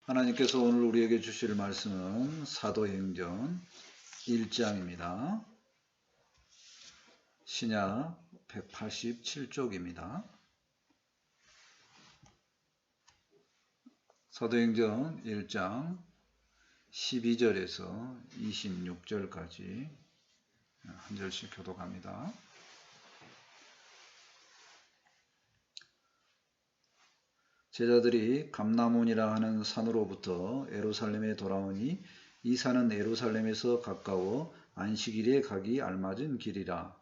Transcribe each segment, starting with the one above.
하나님께서 오늘 우리에게 주실 말씀은 사도행전 1장입니다. 신약 187쪽입니다. 사도행전 1장 12절에서 26절까지 한 절씩 교독합니다. 제자들이 감람온이라 하는 산으로부터 예루살렘에 돌아오니 이 산은 예루살렘에서 가까워 안식일에 가기 알맞은 길이라.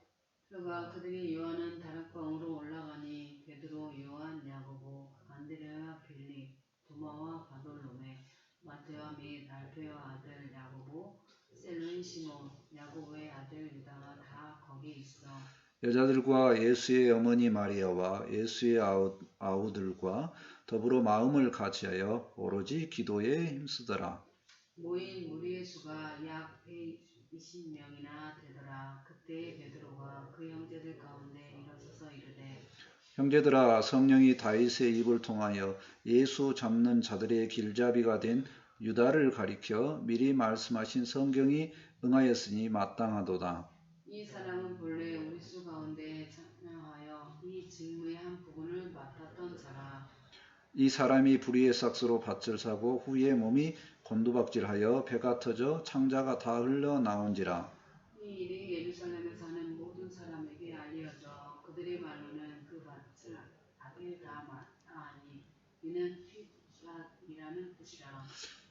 그가 그들이 요한은 다락방으로 올라가니 베드로, 요한, 야고보, 안드레와 빌립, 도마와 바돌로메, 마테와 및 알페와 아들 야고보, 셀로인 시몬, 야고보의 아들 유다가 다 거기 있어. 여자들과 예수의 어머니 마리아와 예수의 아우들과 더불어 마음을 같이하여 오로지 기도에 힘쓰더라. 모인 무리의 수가 약 120명이나 되더라. 그때 베드로가 그 형제들 가운데 일어서서 이르되, 형제들아, 성령이 다윗의 입을 통하여 예수 잡는 자들의 길잡이가 된 유다를 가리켜 미리 말씀하신 성경이 응하였으니 마땅하도다. 이 사람은 본래 우리 수 가운데 참여하여 이 직무의 한 부분을 맡았던 자라. 이 사람이 불의의 삭스로 밭을 사고 후에 몸이 곤두박질하여 배가 터져 창자가 다 흘러나온지라. 이 일이 예루살렘에 사는 모든 사람에게 알려져 그들의 말로는 그 밭을 악에 다 마다하니 이는 휘plat이라는 뜻이라.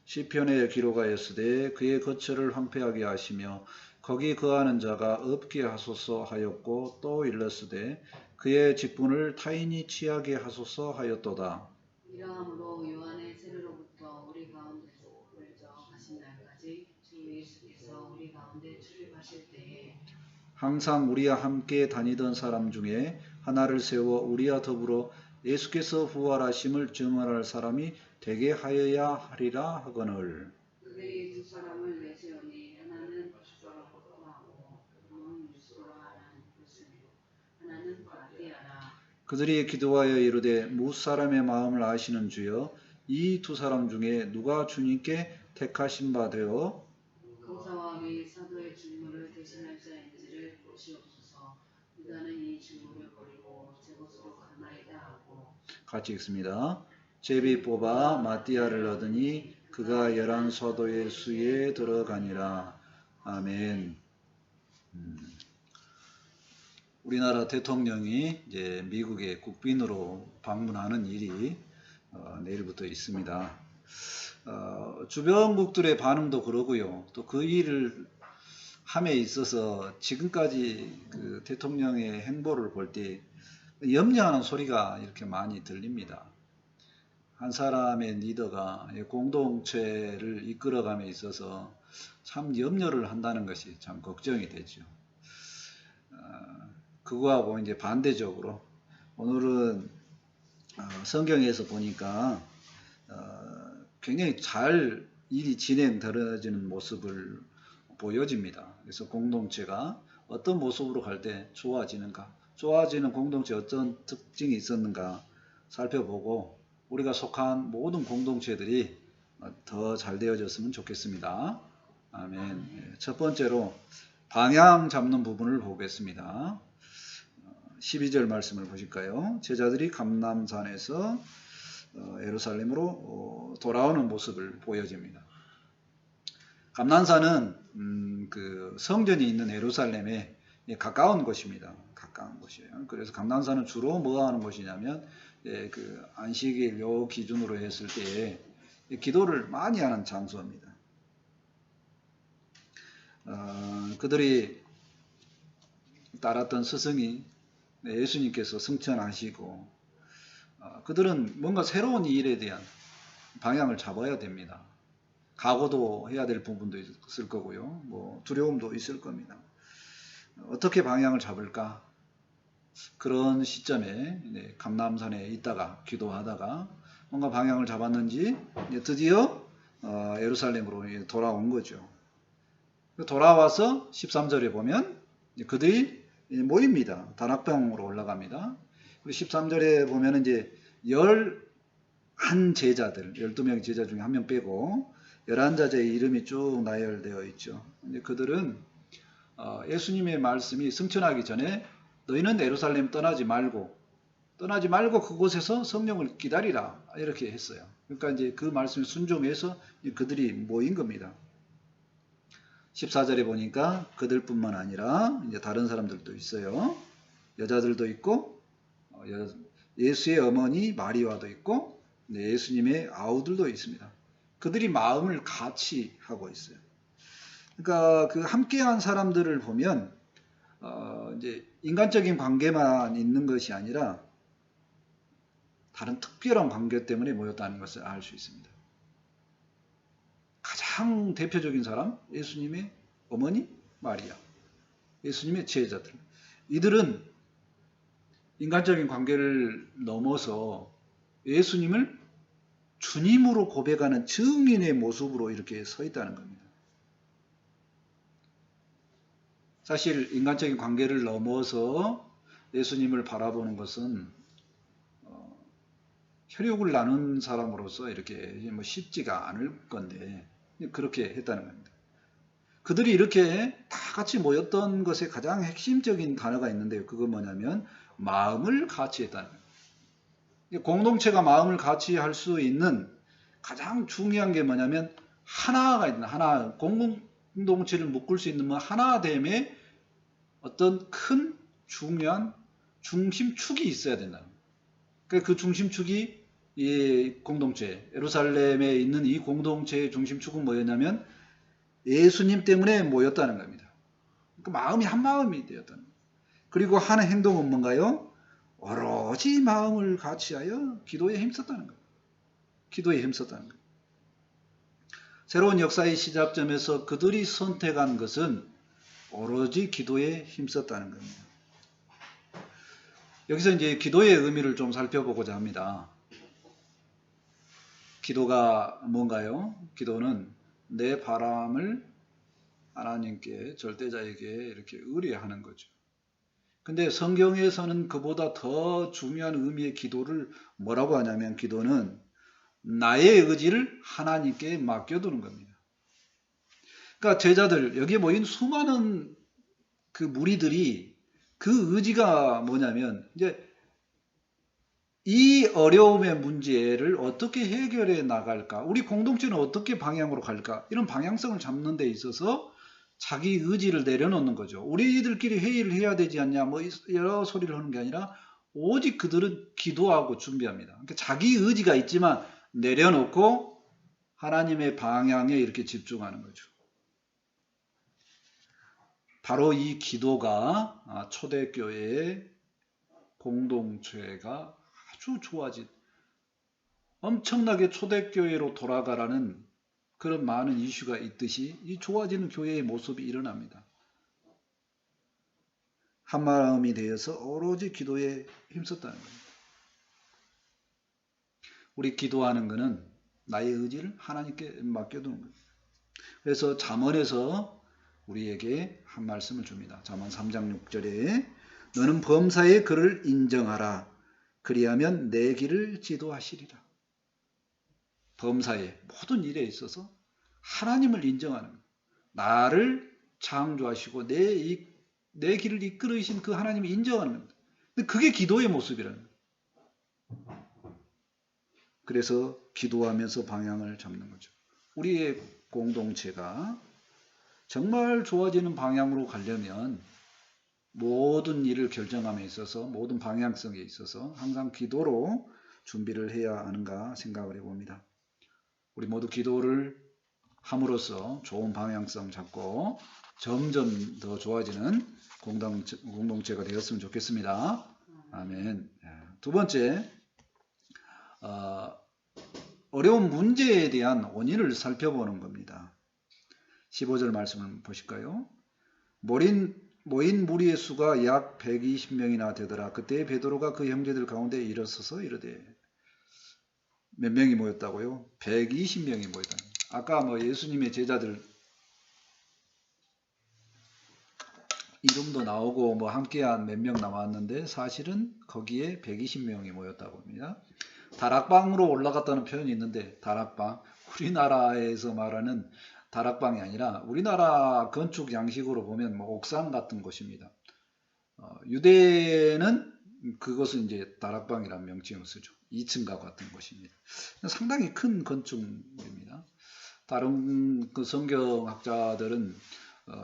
시편에 기록하였으되 그의 거처를 황폐하게 하시며 거기 거하는 자가 없게 하소서 하였고 또 일렀으되 그의 직분을 타인이 취하게 하소서 하였도다. 이러함으로 요한의 세례로부터 우리 가운데서 벌져 가신 날까지 주 예수께서 우리 가운데 출입하실 때에 항상 우리와 함께 다니던 사람 중에 하나를 세워 우리와 더불어 예수께서 부활하심을 증언할 사람이 되게 하여야 하리라 하거늘. 그들이 두 사람을 내세우니 하나는 바라고 하고 또 유수라 하는 것이며 하나는 마띠아라. 그들이 기도하여 이르되 무사람의 마음을 아시는 주여 이 두 사람 중에 누가 주님께 택하신 바 되어 검사와 및 사도의 직무를 대신할 자인지를 보시옵소서. 유다는 이 직무를 버리고 제 것으로 가나이다 하고. 같이 읽습니다. 제비 뽑아 마띠아를 얻으니 그가 11 사도의 수에 들어가니라. 아멘. 우리나라 대통령이 이제 미국의 국빈으로 방문하는 일이 내일부터 있습니다. 주변국들의 반응도 그러고요. 또 그 일을 함에 있어서 지금까지 그 대통령의 행보를 볼 때 염려하는 소리가 이렇게 많이 들립니다. 한 사람의 리더가 공동체를 이끌어감에 있어서 참 염려를 한다는 것이 참 걱정이 되죠. 그거하고 이제 반대적으로 오늘은 성경에서 보니까 굉장히 잘 일이 진행되어지는 모습을 보여집니다. 그래서 공동체가 어떤 모습으로 갈 때 좋아지는가, 좋아지는 공동체 어떤 특징이 있었는가 살펴보고 우리가 속한 모든 공동체들이 더 잘 되어졌으면 좋겠습니다. 아멘. 첫 번째로 방향 잡는 부분을 보겠습니다. 12절 말씀을 보실까요? 제자들이 감람산에서 예루살렘으로 돌아오는 모습을 보여집니다. 감람산은 그 성전이 있는 예루살렘에 가까운 곳입니다. 가까운 곳이에요. 그래서 감람산은 주로 뭐 하는 곳이냐면 그 안식일 요 기준으로 했을 때 기도를 많이 하는 장소입니다. 그들이 따랐던 스승이 예수님께서 승천하시고 그들은 뭔가 새로운 일에 대한 방향을 잡아야 됩니다. 각오도 해야 될 부분도 있을 거고요. 뭐 두려움도 있을 겁니다. 어떻게 방향을 잡을까? 그런 시점에 감람산에 있다가 기도하다가 뭔가 방향을 잡았는지 드디어 예루살렘으로 돌아온 거죠. 돌아와서 13절에 보면 그들이 모입니다. 다락방으로 올라갑니다. 그리고 13절에 보면 이제 한 제자들, 12명의 제자 중에 한 명 빼고 11자제의 이름이 쭉 나열되어 있죠. 근데 그들은 예수님의 말씀이 승천하기 전에 너희는 예루살렘 떠나지 말고 그곳에서 성령을 기다리라 이렇게 했어요. 그러니까 이제 그 말씀에 순종해서 그들이 모인 겁니다. 14절에 보니까 그들뿐만 아니라 이제 다른 사람들도 있어요. 여자들도 있고 예수의 어머니 마리아도 있고 예수님의 아우들도 있습니다. 그들이 마음을 같이 하고 있어요. 그러니까 그 함께한 사람들을 보면 이제 인간적인 관계만 있는 것이 아니라 다른 특별한 관계 때문에 모였다는 것을 알 수 있습니다. 가장 대표적인 사람, 예수님의 어머니 마리아, 예수님의 제자들. 이들은 인간적인 관계를 넘어서 예수님을 주님으로 고백하는 증인의 모습으로 이렇게 서 있다는 겁니다. 사실 인간적인 관계를 넘어서 예수님을 바라보는 것은 혈육을 나눈 사람으로서 이렇게 뭐 쉽지가 않을 건데 그렇게 했다는 겁니다. 그들이 이렇게 다 같이 모였던 것의 가장 핵심적인 단어가 있는데요. 그건 뭐냐면 마음을 같이 했다는 거예요. 공동체가 마음을 같이 할 수 있는 가장 중요한 게 뭐냐면 하나가 있는 하나, 공동체를 묶을 수 있는 하나됨의 어떤 큰 중요한 중심축이 있어야 된다. 그 중심축이 이 공동체, 예루살렘에 있는 이 공동체의 중심축은 뭐였냐면 예수님 때문에 모였다는 겁니다. 그 마음이 한 마음이 되었다는 겁니다. 그리고 하는 행동은 뭔가요? 오로지 마음을 같이하여 기도에 힘썼다는 겁니다. 기도에 힘썼다는 겁니다. 새로운 역사의 시작점에서 그들이 선택한 것은 오로지 기도에 힘썼다는 겁니다. 여기서 이제 기도의 의미를 좀 살펴보고자 합니다. 기도가 뭔가요? 기도는 내 바람을 하나님께, 절대자에게 이렇게 의뢰하는 거죠. 근데 성경에서는 그보다 더 중요한 의미의 기도를 뭐라고 하냐면 기도는 나의 의지를 하나님께 맡겨두는 겁니다. 그러니까 제자들, 여기에 모인 수많은 그 무리들이 그 의지가 뭐냐면 이제 이 어려움의 문제를 어떻게 해결해 나갈까? 우리 공동체는 어떻게 방향으로 갈까? 이런 방향성을 잡는 데 있어서 자기 의지를 내려놓는 거죠. 우리들끼리 회의를 해야 되지 않냐? 뭐 여러 소리를 하는 게 아니라 오직 그들은 기도하고 준비합니다. 그러니까 자기 의지가 있지만 내려놓고 하나님의 방향에 이렇게 집중하는 거죠. 바로 이 기도가 초대교회의 공동체가 아주 좋아진 엄청나게 초대교회로 돌아가라는 그런 많은 이슈가 있듯이 이 좋아지는 교회의 모습이 일어납니다. 한마음이 되어서 오로지 기도에 힘썼다는 겁니다. 우리 기도하는 것은 나의 의지를 하나님께 맡겨두는 겁니다. 그래서 잠언에서 우리에게 한 말씀을 줍니다. 잠언 3장 6절에 너는 범사의 그를 인정하라. 그리하면 내 길을 지도하시리라. 범사의 모든 일에 있어서 하나님을 인정하는 것. 나를 창조하시고 내 길을 이끌으신 그 하나님을 인정하는 겁니다. 근데 그게 기도의 모습이라는 거예요. 그래서 기도하면서 방향을 잡는 거죠. 우리의 공동체가 정말 좋아지는 방향으로 가려면 모든 일을 결정함에 있어서 모든 방향성에 있어서 항상 기도로 준비를 해야 하는가 생각을 해봅니다. 우리 모두 기도를 함으로써 좋은 방향성 잡고 점점 더 좋아지는 공동체가 되었으면 좋겠습니다. 아멘. 두 번째, 어려운 문제에 대한 원인을 살펴보는 겁니다. 15절 말씀을 보실까요? 모인 무리의 수가 약 120명이나 되더라. 그때 베드로가 그 형제들 가운데 일어서서 이르되 몇 명이 모였다고요? 120명이 모였다. 아까 뭐 예수님의 제자들 이름도 나오고 뭐 함께한 몇 명 나왔는데 사실은 거기에 120명이 모였다고 합니다. 다락방으로 올라갔다는 표현이 있는데 다락방, 우리나라에서 말하는 다락방이 아니라 우리나라 건축 양식으로 보면 뭐 옥상 같은 곳입니다. 유대는 그것은 이제 다락방이라는 명칭을 쓰죠. 2층과 같은 곳입니다. 상당히 큰 건축입니다. 다른 그 성경학자들은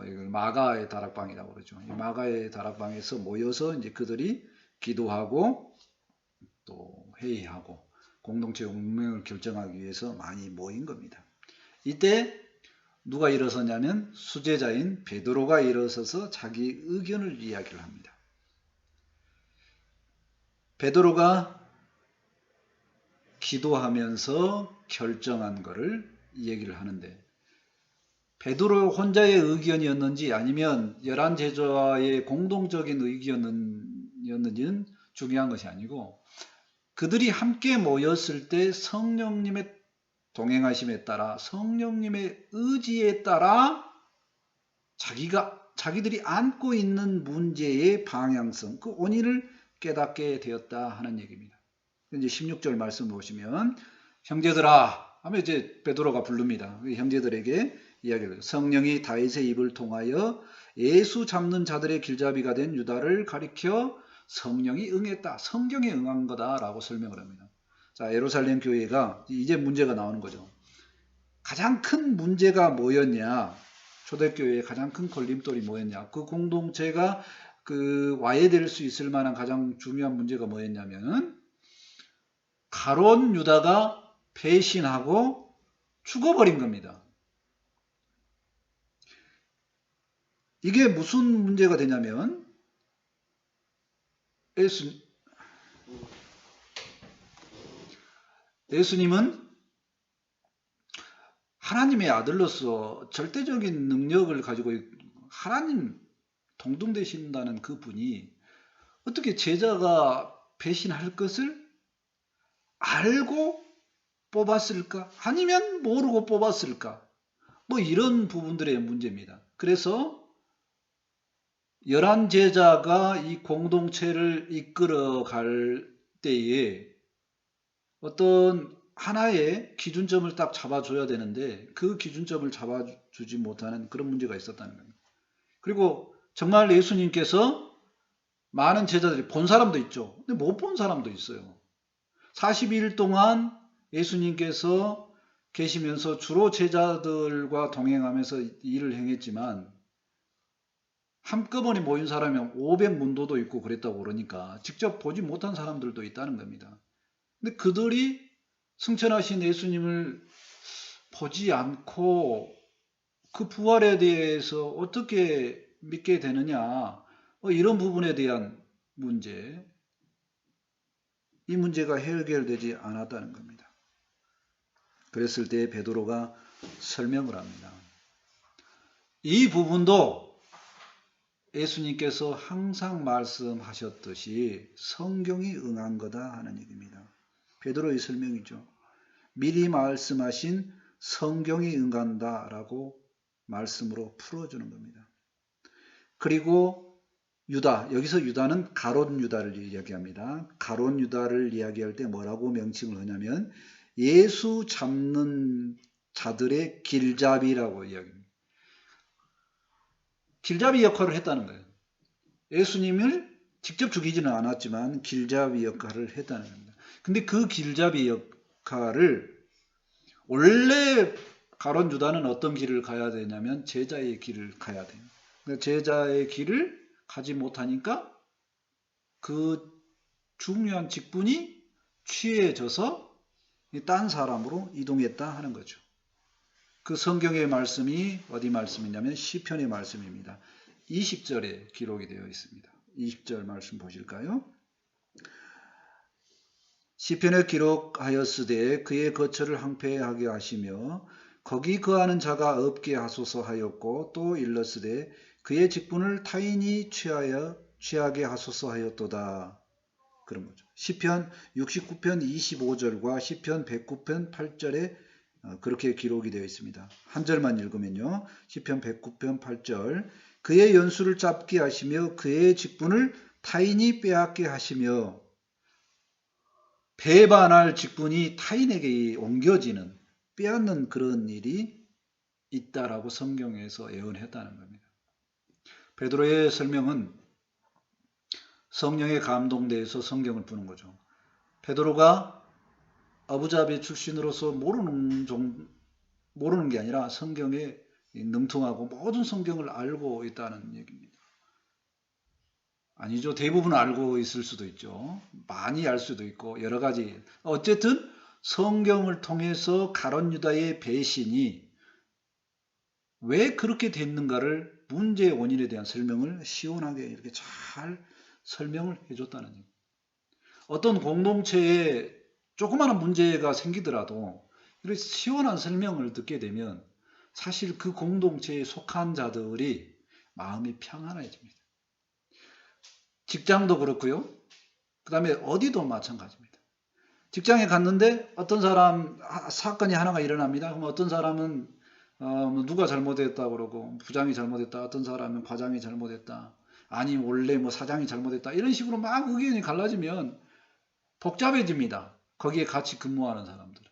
이걸 마가의 다락방이라고 그러죠. 이 마가의 다락방에서 모여서 이제 그들이 기도하고 또 회의하고 공동체 운명을 결정하기 위해서 많이 모인 겁니다. 이때 누가 일어서냐면 수제자인 베드로가 일어서서 자기 의견을 이야기를 합니다. 베드로가 기도하면서 결정한 것을 얘기를 하는데 베드로 혼자의 의견이었는지 아니면 11 제자의 공동적인 의견이었는지는 중요한 것이 아니고 그들이 함께 모였을 때 성령님의 동행하심에 따라 성령님의 의지에 따라 자기들이 안고 있는 문제의 방향성, 그 원인을 깨닫게 되었다 하는 얘기입니다. 이제 16절 말씀 보시면 형제들아 하면 이제 베드로가 부릅니다. 형제들에게 이야기를 해요. 성령이 다윗의 입을 통하여 예수 잡는 자들의 길잡이가 된 유다를 가리켜 성령이 응했다. 성경에 응한 거다라고 설명을 합니다. 자, 예루살렘 교회가 이제 문제가 나오는 거죠. 가장 큰 문제가 뭐였냐? 초대교회의 가장 큰 걸림돌이 뭐였냐? 그 공동체가 그 와해될 수 있을 만한 가장 중요한 문제가 뭐였냐면은 가룟 유다가 배신하고 죽어버린 겁니다. 이게 무슨 문제가 되냐면 예수님은 하나님의 아들로서 절대적인 능력을 가지고 하나님 동등되신다는 그 분이 어떻게 제자가 배신할 것을 알고 뽑았을까? 아니면 모르고 뽑았을까? 뭐 이런 부분들의 문제입니다. 그래서 11 제자가 이 공동체를 이끌어 갈 때에 어떤 하나의 기준점을 딱 잡아줘야 되는데 그 기준점을 잡아주지 못하는 그런 문제가 있었다는 겁니다. 그리고 정말 예수님께서 많은 제자들이 본 사람도 있죠. 근데 못 본 사람도 있어요. 42일 동안 예수님께서 계시면서 주로 제자들과 동행하면서 일을 행했지만 한꺼번에 모인 사람이 500문도도 있고 그랬다고 그러니까 직접 보지 못한 사람들도 있다는 겁니다. 근데 그들이 승천하신 예수님을 보지 않고 그 부활에 대해서 어떻게 믿게 되느냐 이런 부분에 대한 문제, 이 문제가 해결되지 않았다는 겁니다. 그랬을 때 베드로가 설명을 합니다. 이 부분도 예수님께서 항상 말씀하셨듯이 성경이 응한 거다 하는 얘기입니다. 베드로의 설명이죠. 미리 말씀하신 성경이 응한다라고 말씀으로 풀어주는 겁니다. 그리고 유다, 여기서 유다는 가룟 유다를 이야기합니다. 가룟 유다를 이야기할 때 뭐라고 명칭을 하냐면 예수 잡는 자들의 길잡이라고 이야기합니다. 길잡이 역할을 했다는 거예요. 예수님을 직접 죽이지는 않았지만 길잡이 역할을 했다는 겁니다. 근데 그 길잡이 역할을 원래 가룟 유다는 어떤 길을 가야 되냐면 제자의 길을 가야 돼요. 제자의 길을 가지 못하니까 그 중요한 직분이 취해져서 딴 사람으로 이동했다 하는 거죠. 그 성경의 말씀이 어디 말씀이냐면 시편의 말씀입니다. 20절에 기록이 되어 있습니다. 20절 말씀 보실까요? 시편에 기록하였으되 그의 거처를 황폐하게 하시며 거기 거하는 자가 없게 하소서 하였고 또 일렀으되 그의 직분을 타인이 취하게 하소서 하였도다. 그런 거죠. 시편 69편 25절과 시편 109편 8절에 그렇게 기록이 되어 있습니다. 한 절만 읽으면요. 시편 109편 8절 그의 연수를 짧게 하시며 그의 직분을 타인이 빼앗게 하시며 배반할 직분이 타인에게 옮겨지는, 빼앗는 그런 일이 있다라고 성경에서 예언했다는 겁니다. 베드로의 설명은 성령의 감동대에서 성경을 푸는 거죠. 베드로가 아부자비 출신으로서 모르는 게 아니라 성경에 능통하고 모든 성경을 알고 있다는 얘기입니다. 아니죠. 대부분 알고 있을 수도 있죠. 많이 알 수도 있고 여러 가지. 어쨌든 성경을 통해서 가룟 유다의 배신이 왜 그렇게 됐는가를, 문제의 원인에 대한 설명을 시원하게 이렇게 잘 설명을 해줬다는 얘기입니다. 어떤 공동체에 조그마한 문제가 생기더라도 이렇게 시원한 설명을 듣게 되면 사실 그 공동체에 속한 자들이 마음이 평안해집니다. 직장도 그렇고요. 그 다음에 어디도 마찬가지입니다. 직장에 갔는데 어떤 사람 사건이 하나가 일어납니다. 그럼 어떤 사람은 누가 잘못했다 그러고, 부장이 잘못했다, 어떤 사람은 과장이 잘못했다, 아니 원래 뭐 사장이 잘못했다, 이런 식으로 막 의견이 갈라지면 복잡해집니다. 거기에 같이 근무하는 사람들.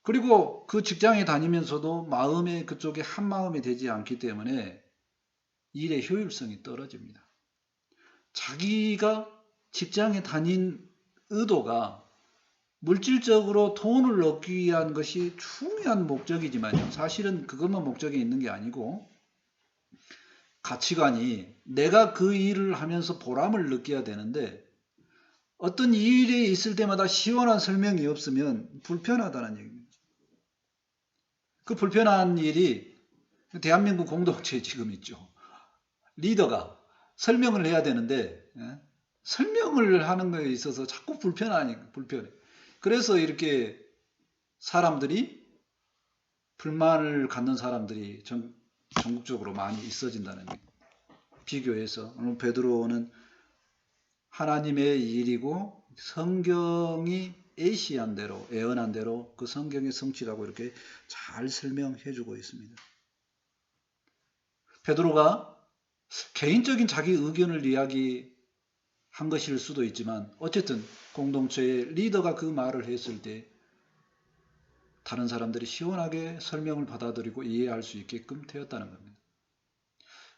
그리고 그 직장에 다니면서도 마음에 그쪽에 한 마음이 되지 않기 때문에 일의 효율성이 떨어집니다. 자기가 직장에 다닌 의도가 물질적으로 돈을 얻기 위한 것이 중요한 목적이지만요. 사실은 그것만 목적이 있는 게 아니고 가치관이, 내가 그 일을 하면서 보람을 느껴야 되는데 어떤 일이 있을 때마다 시원한 설명이 없으면 불편하다는 얘기입니다. 그 불편한 일이 대한민국 공동체에 지금 있죠. 리더가 설명을 해야 되는데 설명을 하는 거에 있어서 자꾸 불편해. 그래서 이렇게 사람들이, 불만을 갖는 사람들이 전국적으로 많이 있어진다는 얘기입니다. 비교해서 오늘 베드로는 하나님의 일이고 성경이 예시한 대로, 예언한 대로 그 성경의 성취라고 이렇게 잘 설명해 주고 있습니다. 베드로가 개인적인 자기 의견을 이야기한 것일 수도 있지만 어쨌든 공동체의 리더가 그 말을 했을 때 다른 사람들이 시원하게 설명을 받아들이고 이해할 수 있게끔 되었다는 겁니다.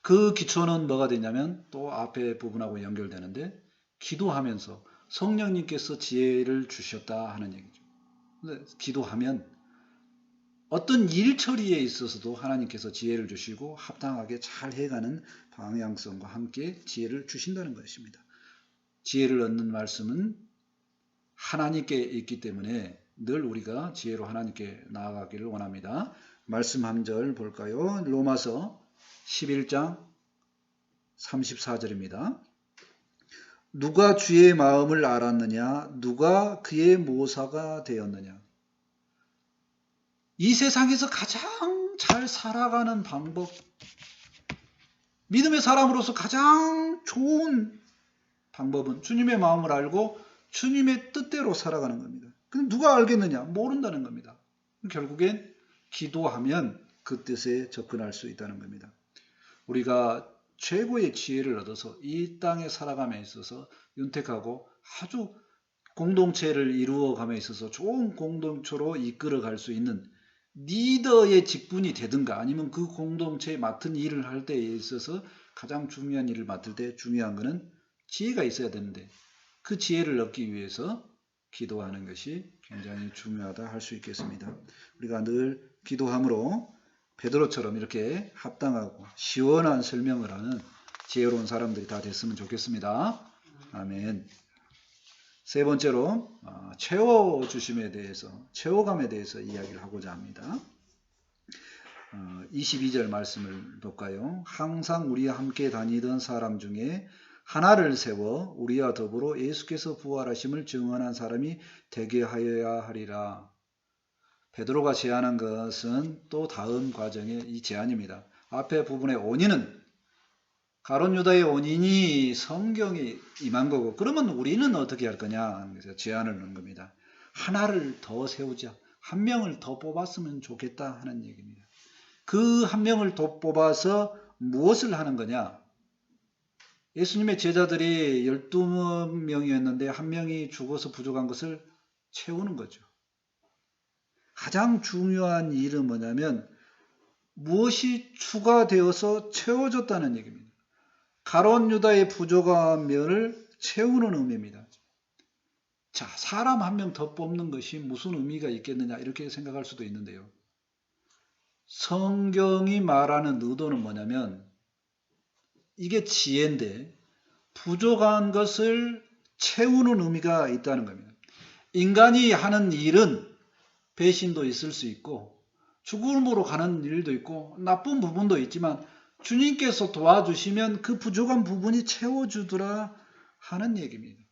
그 기초는 뭐가 되냐면 또 앞에 부분하고 연결되는데, 기도하면서 성령님께서 지혜를 주셨다 하는 얘기죠. 기도하면 어떤 일 처리에 있어서도 하나님께서 지혜를 주시고 합당하게 잘 해가는 방향성과 함께 지혜를 주신다는 것입니다. 지혜를 얻는 말씀은 하나님께 있기 때문에 늘 우리가 지혜로 하나님께 나아가기를 원합니다. 말씀 한 절 볼까요? 로마서 11장 34절입니다. 누가 주의 마음을 알았느냐? 누가 그의 모사가 되었느냐? 이 세상에서 가장 잘 살아가는 방법, 믿음의 사람으로서 가장 좋은 방법은 주님의 마음을 알고 주님의 뜻대로 살아가는 겁니다. 근데 누가 알겠느냐? 모른다는 겁니다. 결국엔 기도하면 그 뜻에 접근할 수 있다는 겁니다. 우리가 최고의 지혜를 얻어서 이 땅에 살아감에 있어서 윤택하고 아주 공동체를 이루어감에 있어서 좋은 공동체로 이끌어갈 수 있는 리더의 직분이 되든가, 아니면 그 공동체에 맡은 일을 할 때에 있어서 가장 중요한 일을 맡을 때 중요한 것은 지혜가 있어야 되는데, 그 지혜를 얻기 위해서 기도하는 것이 굉장히 중요하다 할 수 있겠습니다. 우리가 늘 기도함으로 베드로처럼 이렇게 합당하고 시원한 설명을 하는 지혜로운 사람들이 다 됐으면 좋겠습니다. 아멘. 세 번째로 채워주심에 대해서, 채워감에 대해서 이야기를 하고자 합니다. 22절 말씀을 볼까요? 항상 우리와 함께 다니던 사람 중에 하나를 세워 우리와 더불어 예수께서 부활하심을 증언한 사람이 되게 하여야 하리라. 베드로가 제안한 것은 또 다음 과정의 이 제안입니다. 앞에 부분의 원인은 가룟 유다의 원인이 성경에 임한 거고, 그러면 우리는 어떻게 할 거냐? 그래서 제안을 넣은 겁니다. 하나를 더 세우자. 한 명을 더 뽑았으면 좋겠다 하는 얘기입니다. 그 한 명을 더 뽑아서 무엇을 하는 거냐? 예수님의 제자들이 12명이었는데 한 명이 죽어서 부족한 것을 채우는 거죠. 가장 중요한 일은 뭐냐면 무엇이 추가되어서 채워졌다는 얘기입니다. 가롯 유다의 부족한 면을 채우는 의미입니다. 자, 사람 한 명 더 뽑는 것이 무슨 의미가 있겠느냐 이렇게 생각할 수도 있는데요. 성경이 말하는 의도는 뭐냐면 이게 지혜인데 부족한 것을 채우는 의미가 있다는 겁니다. 인간이 하는 일은 배신도 있을 수 있고 죽음으로 가는 일도 있고 나쁜 부분도 있지만 주님께서 도와주시면 그 부족한 부분이 채워주더라 하는 얘기입니다.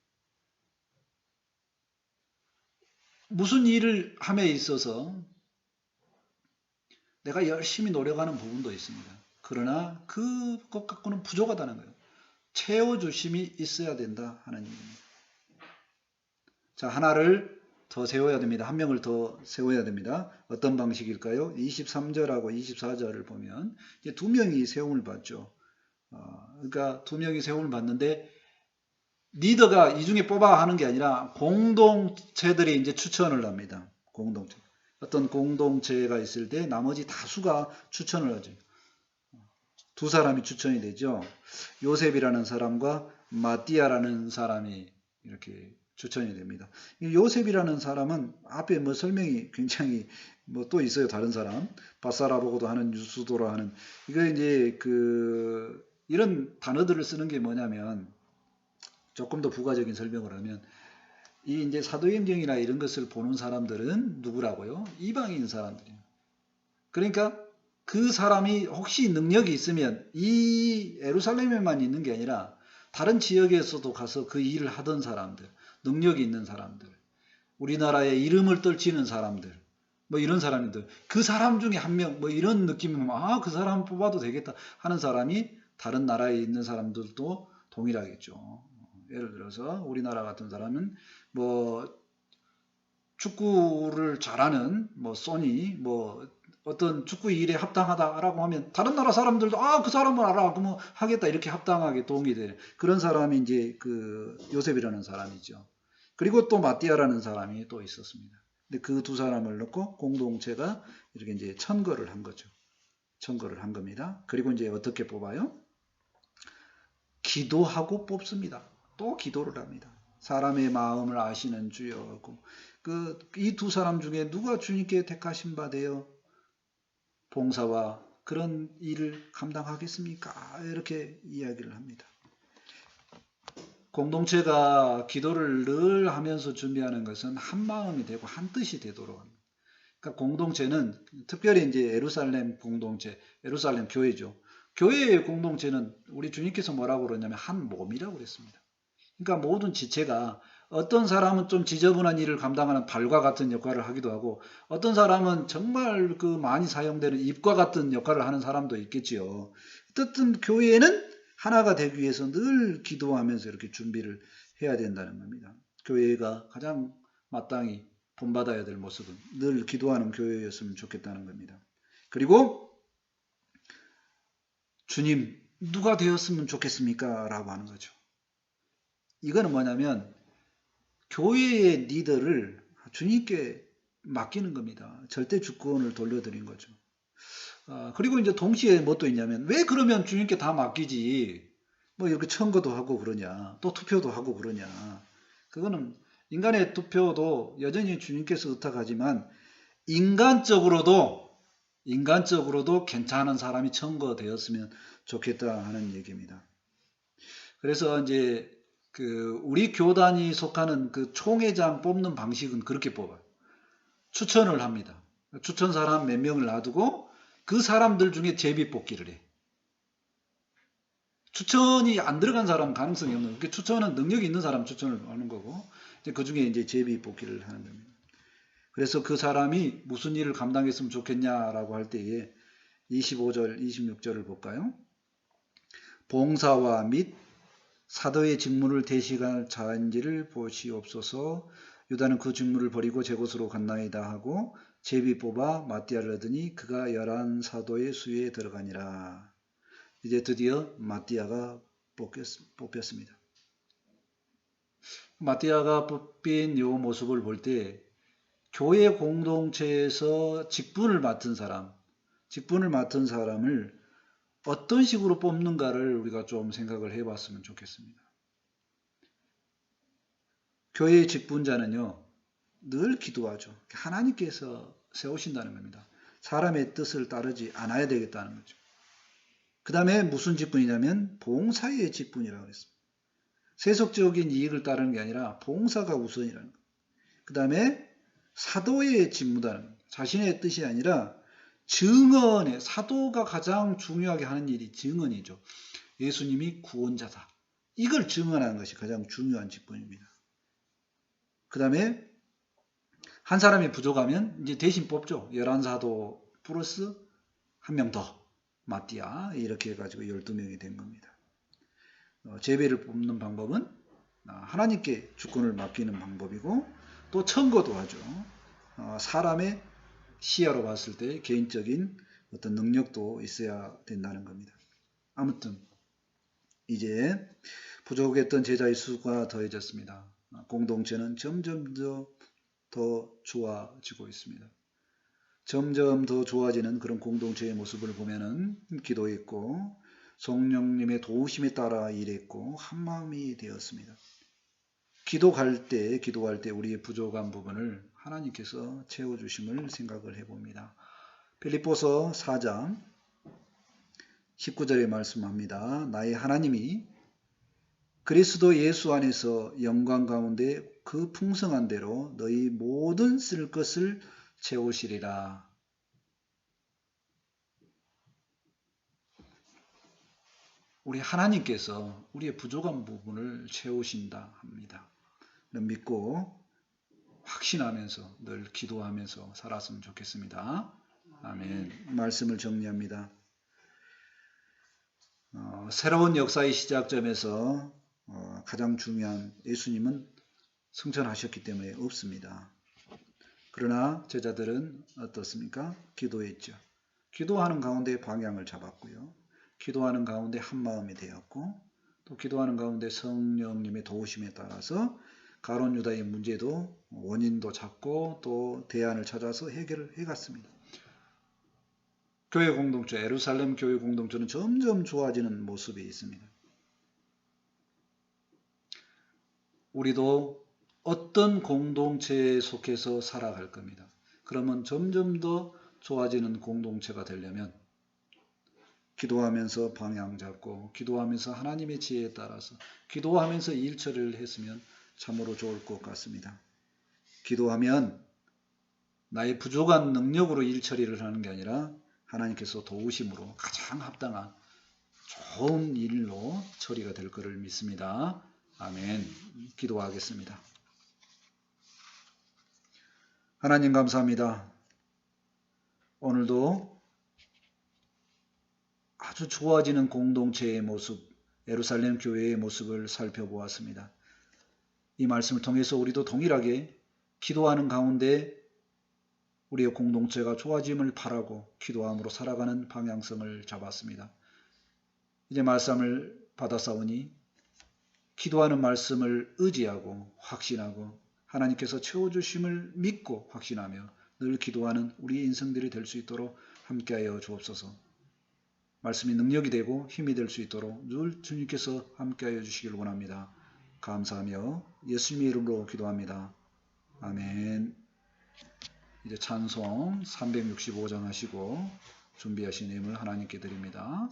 무슨 일을 함에 있어서 내가 열심히 노력하는 부분도 있습니다. 그러나 그것 갖고는 부족하다는 거예요. 채워주심이 있어야 된다 하는 얘기입니다. 자, 하나를 더 세워야 됩니다. 한 명을 더 세워야 됩니다. 어떤 방식일까요? 23절하고 24절을 보면 이제 두 명이 세움을 받죠. 그러니까 두 명이 세움을 받는데 리더가 이 중에 뽑아 하는 게 아니라 공동체들이 이제 추천을 합니다. 공동체. 어떤 공동체가 있을 때 나머지 다수가 추천을 하죠. 두 사람이 추천이 되죠. 요셉이라는 사람과 마띠아라는 사람이 이렇게 추천이 됩니다. 요셉이라는 사람은 앞에 뭐 설명이 굉장히 뭐 또 있어요. 다른 사람. 바사라보고도 하는 유수도라 하는 이거 이제 이런 단어들을 쓰는 게 뭐냐면 조금 더 부가적인 설명을 하면 이 이제 사도행전이나 이런 것을 보는 사람들은 누구라고요? 이방인 사람들이에요. 그러니까 그 사람이 혹시 능력이 있으면 이 예루살렘에만 있는 게 아니라 다른 지역에서도 가서 그 일을 하던 사람들, 능력이 있는 사람들, 우리나라의 이름을 떨치는 사람들, 뭐 이런 사람들, 그 사람 중에 한 명, 뭐 이런 느낌이면 그 사람 뽑아도 되겠다 하는 사람이 다른 나라에 있는 사람들도 동일하겠죠. 예를 들어서 우리나라 같은 사람은 뭐 축구를 잘하는 뭐 소니 뭐 어떤 축구 일에 합당하다라고 하면 다른 나라 사람들도 그 사람을 알아 그러면 하겠다 이렇게 합당하게 동의돼 그런 사람이 이제 그 요셉이라는 사람이죠. 그리고 또 마띠아라는 사람이 또 있었습니다. 근데 그 두 사람을 넣고 공동체가 이렇게 이제 천거를 한 거죠. 천거를 한 겁니다. 그리고 이제 어떻게 뽑아요? 기도하고 뽑습니다. 또 기도를 합니다. 사람의 마음을 아시는 주여. 이 두 사람 중에 누가 주님께 택하신 바 되어 봉사와 그런 일을 감당하겠습니까? 이렇게 이야기를 합니다. 공동체가 기도를 늘 하면서 준비하는 것은 한 마음이 되고 한 뜻이 되도록 합니다. 그러니까 공동체는 특별히 이제 예루살렘 공동체, 예루살렘 교회죠. 교회의 공동체는 우리 주님께서 뭐라고 그러냐면 한 몸이라고 그랬습니다. 그러니까 모든 지체가 어떤 사람은 좀 지저분한 일을 감당하는 발과 같은 역할을 하기도 하고 어떤 사람은 정말 많이 사용되는 입과 같은 역할을 하는 사람도 있겠지요. 어쨌든 교회는 하나가 되기 위해서 늘 기도하면서 이렇게 준비를 해야 된다는 겁니다. 교회가 가장 마땅히 본받아야 될 모습은 늘 기도하는 교회였으면 좋겠다는 겁니다. 그리고 주님 누가 되었으면 좋겠습니까? 라고 하는 거죠. 이거는 뭐냐면 교회의 리더를 주님께 맡기는 겁니다. 절대 주권을 돌려드린 거죠. 그리고 이제 동시에 뭐 또 있냐면 왜 그러면 주님께 다 맡기지 뭐 이렇게 청구도 하고 그러냐 또 투표도 하고 그러냐 그거는 인간의 투표도 여전히 주님께서 의탁하지만 인간적으로도 괜찮은 사람이 청구되었으면 좋겠다 하는 얘기입니다. 그래서 이제 우리 교단이 속하는 그 총회장 뽑는 방식은 그렇게 뽑아요. 추천을 합니다. 추천 사람 몇 명을 놔두고 그 사람들 중에 제비 뽑기를 해. 추천이 안 들어간 사람 가능성이 없는 거예요. 추천은 능력이 있는 사람 추천을 하는 거고 그 중에 이제 제비 뽑기를 하는 겁니다. 그래서 그 사람이 무슨 일을 감당했으면 좋겠냐라고 할 때에 25절, 26절을 볼까요? 봉사와 및 사도의 직무를 대신할 자인지를 보시옵소서. 유다는 그 직무를 버리고 제 곳으로 갔나이다 하고 제비 뽑아 마띠아를 얻으니 그가 11 사도의 수에 들어가니라. 이제 드디어 마띠아가 뽑혔습니다. 마띠아가 뽑힌 요 모습을 볼 때 교회 공동체에서 직분을 맡은 사람을 어떤 식으로 뽑는가를 우리가 좀 생각을 해봤으면 좋겠습니다. 교회의 직분자는요, 늘 기도하죠. 하나님께서 세우신다는 겁니다. 사람의 뜻을 따르지 않아야 되겠다는 거죠. 그 다음에 무슨 직분이냐면 봉사의 직분이라고 했습니다. 세속적인 이익을 따르는 게 아니라 봉사가 우선이라는 거예요. 그 다음에 사도의 직무다는 거예요. 자신의 뜻이 아니라 증언에, 사도가 가장 중요하게 하는 일이 증언이죠. 예수님이 구원자다. 이걸 증언하는 것이 가장 중요한 직분입니다. 그 다음에 한 사람이 부족하면 이제 대신 뽑죠. 11사도 플러스 한 명 더, 마띠아, 이렇게 해가지고 12명이 된 겁니다. 제비를 뽑는 방법은 하나님께 주권을 맡기는 방법이고, 또 청거도 하죠. 사람의 시야로 봤을 때 개인적인 어떤 능력도 있어야 된다는 겁니다. 아무튼 이제 부족했던 제자의 수가 더해졌습니다. 공동체는 점점 더 좋아지고 있습니다. 점점 더 좋아지는 그런 공동체의 모습을 보면은 기도했고 성령님의 도우심에 따라 일했고 한마음이 되었습니다. 기도할 때 우리의 부족한 부분을 하나님께서 채워주심을 생각을 해봅니다. 빌립보서 4장 19절에 말씀합니다. 나의 하나님이 그리스도 예수 안에서 영광 가운데 그 풍성한 대로 너희 모든 쓸 것을 채우시리라. 우리 하나님께서 우리의 부족한 부분을 채우신다 합니다. 믿고 확신하면서 늘 기도하면서 살았으면 좋겠습니다. 아멘. 말씀을 정리합니다. 새로운 역사의 시작점에서 가장 중요한 예수님은 승천하셨기 때문에 없습니다. 그러나 제자들은 어떻습니까? 기도했죠. 기도하는 가운데 방향을 잡았고요. 기도하는 가운데 한마음이 되었고, 또 기도하는 가운데 성령님의 도우심에 따라서 가룟 유다의 문제도 원인도 찾고 또 대안을 찾아서 해결을 해갔습니다. 교회 공동체, 예루살렘 교회 공동체는 점점 좋아지는 모습이 있습니다. 우리도 어떤 공동체에 속해서 살아갈 겁니다. 그러면 점점 더 좋아지는 공동체가 되려면 기도하면서 방향 잡고 기도하면서 하나님의 지혜에 따라서 기도하면서 일 처리를 했으면 참으로 좋을 것 같습니다. 기도하면 나의 부족한 능력으로 일 처리를 하는 게 아니라 하나님께서 도우심으로 가장 합당한 좋은 일로 처리가 될 것을 믿습니다. 아멘. 기도하겠습니다. 하나님 감사합니다. 오늘도 아주 좋아지는 공동체의 모습, 예루살렘 교회의 모습을 살펴보았습니다. 이 말씀을 통해서 우리도 동일하게 기도하는 가운데 우리의 공동체가 좋아짐을 바라고 기도함으로 살아가는 방향성을 잡았습니다. 이제 말씀을 받아싸우니 기도하는 말씀을 의지하고 확신하고 하나님께서 채워주심을 믿고 확신하며 늘 기도하는 우리 인생들이 될 수 있도록 함께하여 주옵소서. 말씀이 능력이 되고 힘이 될 수 있도록 늘 주님께서 함께하여 주시길 원합니다. 감사하며 예수님의 이름으로 기도합니다. 아멘. 이제 찬송 365장 하시고 준비하신 힘을 하나님께 드립니다.